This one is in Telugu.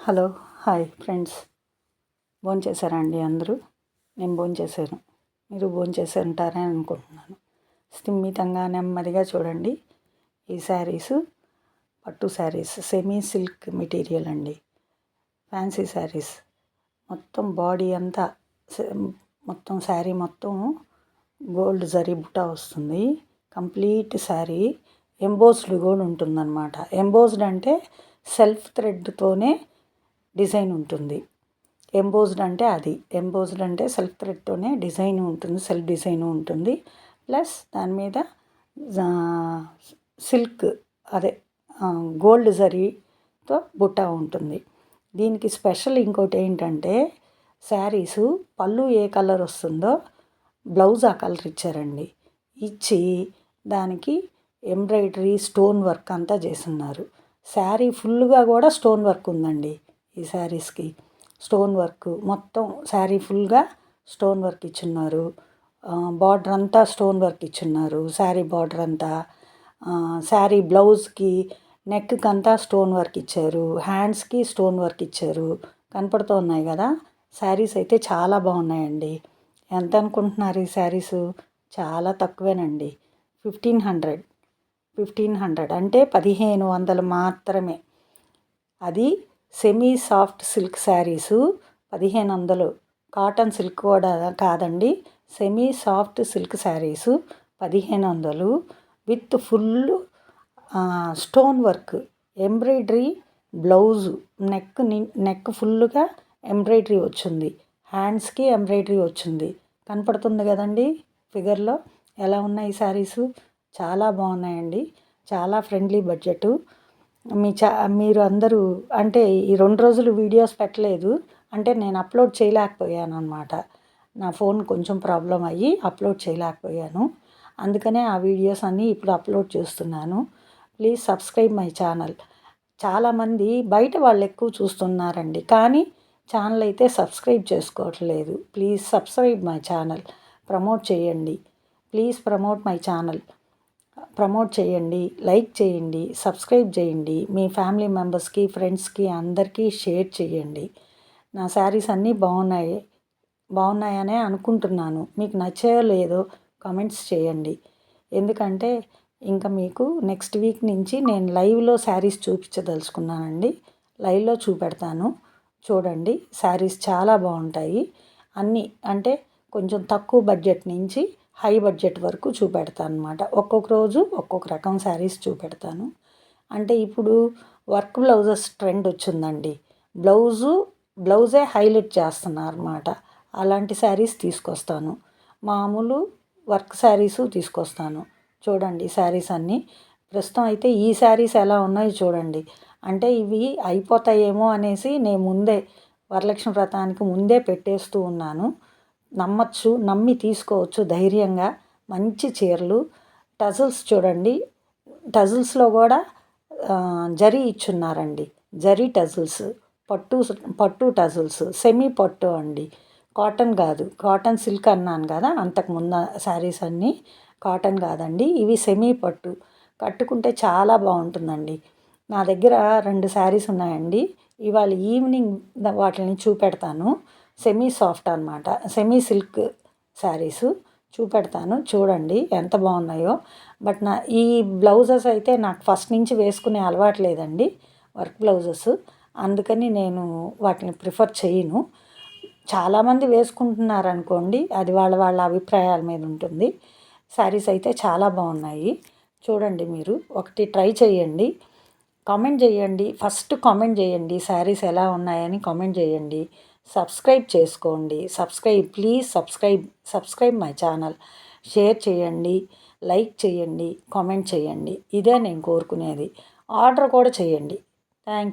హలో హాయ్ ఫ్రెండ్స్, భోంచేశారా అండి అందరూ? నేను భోంచేశాను. మీరు భోంచేసి ఉంటారని అనుకుంటున్నాను. స్థిమితంగా నెమ్మదిగా చూడండి. ఈ శారీసు పట్టు శారీస్, సెమీ సిల్క్ మెటీరియల్ అండి. ఫ్యాన్సీ శారీస్ మొత్తం బాడీ అంతా మొత్తం శారీ మొత్తం గోల్డ్ జరీ బుటా వస్తుంది. కంప్లీట్ శారీ ఎంబోస్డ్ కూడా ఉంటుందన్నమాట. ఎంబోస్డ్ అంటే సెల్ఫ్ థ్రెడ్తోనే డిజైన్ ఉంటుంది. ఎంబోస్డ్ అంటే అది. ఎంబోస్డ్ అంటే సెల్ఫ్ థ్రెడ్తోనే డిజైన్ ఉంటుంది, సెల్ఫ్ డిజైన్ ఉంటుంది. ప్లస్ దాని మీద సిల్క్ అదే గోల్డ్ జరీతో బుట్ట ఉంటుంది. దీనికి స్పెషల్ ఇంకోటి ఏంటంటే శారీసు పళ్ళు ఏ కలర్ వస్తుందో బ్లౌజ్ ఆ కలర్ ఇచ్చారండి. ఇచ్చి దానికి ఎంబ్రాయిడరీ స్టోన్ వర్క్ అంతా చేస్తున్నారు. శారీ ఫుల్గా కూడా స్టోన్ వర్క్ ఉందండి. ఈ శారీస్కి స్టోన్ వర్క్ మొత్తం శారీ ఫుల్గా స్టోన్ వర్క్ ఇచ్చున్నారు. బార్డర్ అంతా స్టోన్ వర్క్ ఇచ్చున్నారు. శారీ బార్డర్ అంతా, శారీ బ్లౌజ్కి నెక్కి అంతా స్టోన్ వర్క్ ఇచ్చారు. హ్యాండ్స్కి స్టోన్ వర్క్ ఇచ్చారు. కనపడుతూ ఉన్నాయి కదా. శారీస్ అయితే చాలా బాగున్నాయండి. ఎంత అనుకుంటున్నారు ఈ శారీసు? చాలా తక్కువేనండి. 1500 అంటే 1500 మాత్రమే. అది semi soft silk saris 1500. Cotton silk కూడా కాదండి, semi soft silk saris 1500 with full stone work embroidery blouse. Neck ఫుల్గా ఎంబ్రాయిడరీ వచ్చింది. హ్యాండ్స్కి ఎంబ్రాయిడరీ వచ్చింది. కనపడుతుంది కదండి ఫిగర్లో ఎలా ఉన్నాయి ఈ శారీసు. చాలా బాగున్నాయండి. చాలా ఫ్రెండ్లీ బడ్జెట్. మీరు అందరూ అంటే ఈ 2 రోజులు వీడియోస్ పెట్టలేదు అంటే నేను అప్లోడ్ చేయలేకపోయాను అనమాట. నా ఫోన్ కొంచెం ప్రాబ్లం అయ్యి అప్లోడ్ చేయలేకపోయాను. అందుకనే ఆ వీడియోస్ అన్నీ ఇప్పుడు అప్లోడ్ చేస్తున్నాను. Please subscribe my channel. చాలామంది బయట వాళ్ళు ఎక్కువ చూస్తున్నారండి, కానీ ఛానల్ అయితే సబ్స్క్రైబ్ చేసుకోవట్లేదు. Please subscribe my channel. Promote చేయండి. Please promote my channel. Promote చేయండి, లైక్ చేయండి, సబ్స్క్రైబ్ చేయండి. మీ ఫ్యామిలీ మెంబర్స్కి, ఫ్రెండ్స్కి అందరికీ షేర్ చేయండి. నా శారీస్ అన్నీ బాగున్నాయనే అనుకుంటున్నాను. మీకు నచ్చాయో లేదో కామెంట్స్ చేయండి. ఎందుకంటే ఇంకా మీకు నెక్స్ట్ వీక్ నుంచి నేను లైవ్లో శారీస్ చూపించదలుచుకున్నానండి. లైవ్లో చూపెడతాను, చూడండి. శారీస్ చాలా బాగుంటాయి. అన్నీ అంటే కొంచెం తక్కువ బడ్జెట్ నుంచి హై బడ్జెట్ వరకు చూపెడతాను అనమాట. ఒక్కొక్క రోజు ఒక్కొక్క రకం శారీస్ చూపెడతాను. అంటే ఇప్పుడు వర్క్ బ్లౌజెస్ ట్రెండ్ వచ్చిందండి. బ్లౌజే హైలైట్ చేస్తున్నారు అనమాట. అలాంటి శారీస్ తీసుకొస్తాను. మామూలు వర్క్ శారీసు తీసుకొస్తాను. చూడండి శారీస్ అన్నీ. ప్రస్తుతం అయితే ఈ శారీస్ ఎలా ఉన్నాయో చూడండి. అంటే ఇవి అయిపోతాయేమో అనేసి నేను ముందే వరలక్ష్మి వ్రతానికి ముందే పెట్టేస్తూ ఉన్నాను. నమ్మి తీసుకోవచ్చు ధైర్యంగా. మంచి చీరలు. టజిల్స్ చూడండి, టజిల్స్లో కూడా జరీ ఇచ్చున్నారండి. జరీ టజిల్స్, పట్టు టజిల్స్, సెమీ పట్టు అండి. కాటన్ కాదు, కాటన్ సిల్క్ అన్నాను కదా అంతకుముందు శారీస్ అన్నీ. కాటన్ కాదండి, ఇవి సెమీ పట్టు. కట్టుకుంటే చాలా బాగుంటుందండి. నా దగ్గర 2 శారీస్ ఉన్నాయండి. ఇవాళ ఈవినింగ్ వాటిని చూపెడతాను. సెమీ సాఫ్ట్ అనమాట, సెమీ సిల్క్ శారీసు చూపెడతాను. చూడండి ఎంత బాగున్నాయో. బట్ ఈ బ్లౌజెస్ అయితే నాకు ఫస్ట్ నుంచి వేసుకునే అలవాటు లేదండి, వర్క్ బ్లౌజెస్. అందుకని నేను వాటిని ప్రిఫర్ చేయను. చాలామంది వేసుకుంటున్నారు అనుకోండి, అది వాళ్ళ అభిప్రాయాల మీద ఉంటుంది. శారీస్ అయితే చాలా బాగున్నాయి. చూడండి, మీరు ఒకటి ట్రై చేయండి. కామెంట్ చేయండి. ఫస్ట్ కామెంట్ చేయండి, శారీస్ ఎలా ఉన్నాయని కామెంట్ చేయండి. సబ్స్క్రైబ్ చేసుకోండి. Please subscribe my channel. Share చేయండి, లైక్ చేయండి, కామెంట్ చేయండి. ఇదే నేను కోరుకునేది. ఆర్డర్ కూడా చేయండి. థ్యాంక్